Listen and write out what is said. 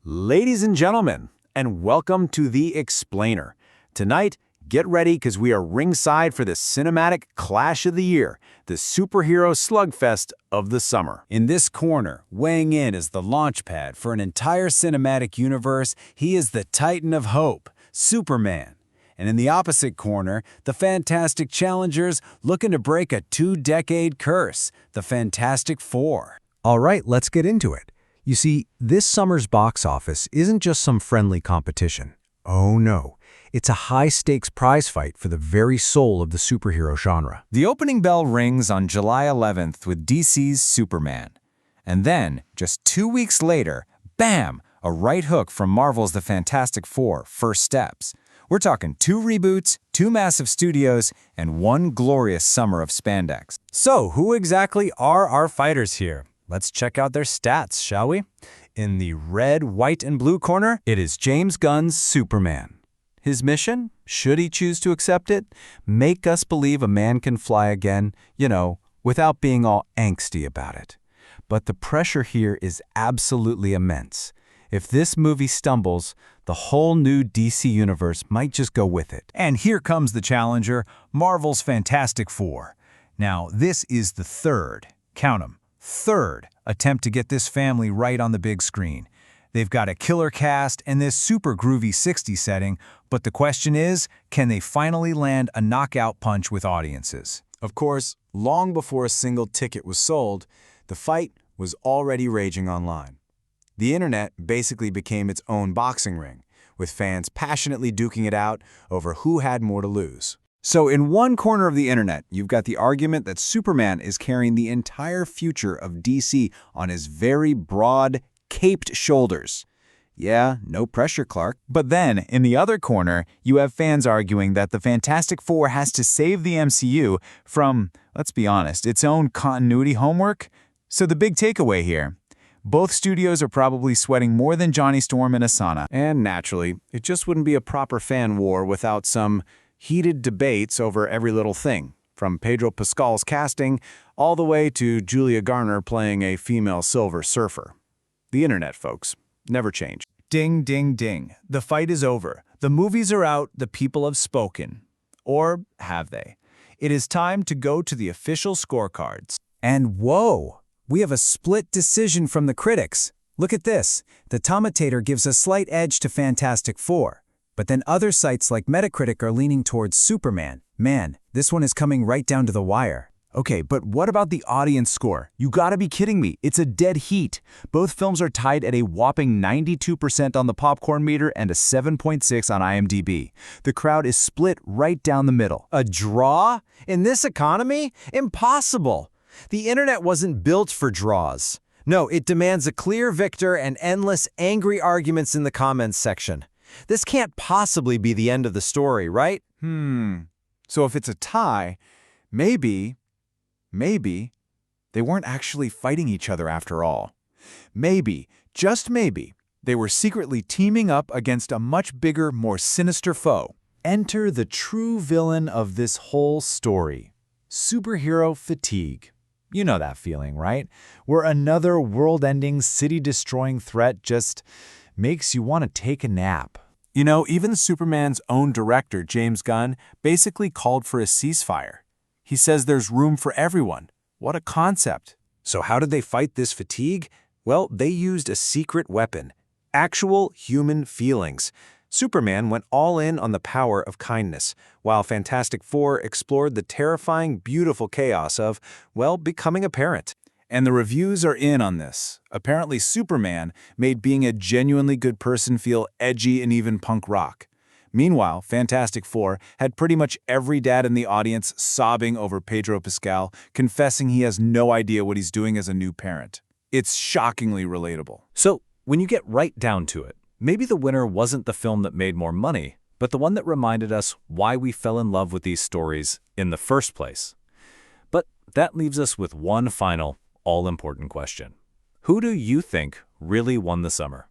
Ladies and gentlemen, and welcome to The Explainer. Tonight, get ready because we are ringside for the cinematic clash of the year, the superhero slugfest of the summer. In this corner, weighing in as the launchpad for an entire cinematic universe, he is the Titan of Hope, Superman. And in the opposite corner, the Fantastic Challengers looking to break a two-decade curse, the Fantastic Four. All right, let's get into it. You see, this summer's box office isn't just some friendly competition. Oh no, it's a high-stakes prize fight for the very soul of the superhero genre. The opening bell rings on July 11th with DC's Superman. And then, just 2 weeks later, bam, a right hook from Marvel's The Fantastic Four, First Steps. We're talking 2 reboots, 2 massive studios, and 1 glorious summer of spandex. So, who exactly are our fighters here? Let's check out their stats, shall we? In the red, white, and blue corner, it is James Gunn's Superman. His mission, should he choose to accept it, make us believe a man can fly again, without being all angsty about it. But the pressure here is absolutely immense. If this movie stumbles, the whole new DC universe might just go with it. And here comes the challenger, Marvel's Fantastic Four. Now, this is the third, count 'em, third attempt to get this family right on the big screen. They've got a killer cast and this super groovy 60s setting, but the question is, can they finally land a knockout punch with audiences? Of course, long before a single ticket was sold, the fight was already raging online. The internet basically became its own boxing ring, with fans passionately duking it out over who had more to lose. So in one corner of the internet, you've got the argument that Superman is carrying the entire future of DC on his very broad, caped shoulders. Yeah, no pressure, Clark. But then, in the other corner, you have fans arguing that the Fantastic Four has to save the MCU from, let's be honest, its own continuity homework. So the big takeaway here, both studios are probably sweating more than Johnny Storm in a sauna. And naturally, it just wouldn't be a proper fan war without some heated debates over every little thing, from Pedro Pascal's casting all the way to Julia Garner playing a female Silver Surfer. The internet, folks, never change. Ding, ding, ding. The fight is over. The movies are out. The people have spoken. Or have they? It is time to go to the official scorecards. And whoa, we have a split decision from the critics. Look at this. The Tomatator gives a slight edge to Fantastic Four. But then other sites like Metacritic are leaning towards Superman. Man, this one is coming right down to the wire. Okay, but what about the audience score? You gotta be kidding me. It's a dead heat. Both films are tied at a whopping 92% on the popcorn meter and a 7.6 on IMDb. The crowd is split right down the middle. A draw? In this economy? Impossible! The internet wasn't built for draws. No, it demands a clear victor and endless angry arguments in the comments section. This can't possibly be the end of the story, right? So if it's a tie, maybe they weren't actually fighting each other after all. Maybe, just maybe, they were secretly teaming up against a much bigger, more sinister foe. Enter the true villain of this whole story. Superhero fatigue. You know that feeling, right? Where another world-ending, city-destroying threat just makes you want to take a nap. You know, even Superman's own director, James Gunn, basically called for a ceasefire. He says there's room for everyone. What a concept. So how did they fight this fatigue? Well, they used a secret weapon. Actual human feelings. Superman went all in on the power of kindness, while Fantastic Four explored the terrifying, beautiful chaos of, well, becoming a parent. And the reviews are in on this. Apparently Superman made being a genuinely good person feel edgy and even punk rock. Meanwhile, Fantastic Four had pretty much every dad in the audience sobbing over Pedro Pascal, confessing he has no idea what he's doing as a new parent. It's shockingly relatable. So, when you get right down to it, maybe the winner wasn't the film that made more money, but the one that reminded us why we fell in love with these stories in the first place. But that leaves us with one final, all-important question. Who do you think really won the summer?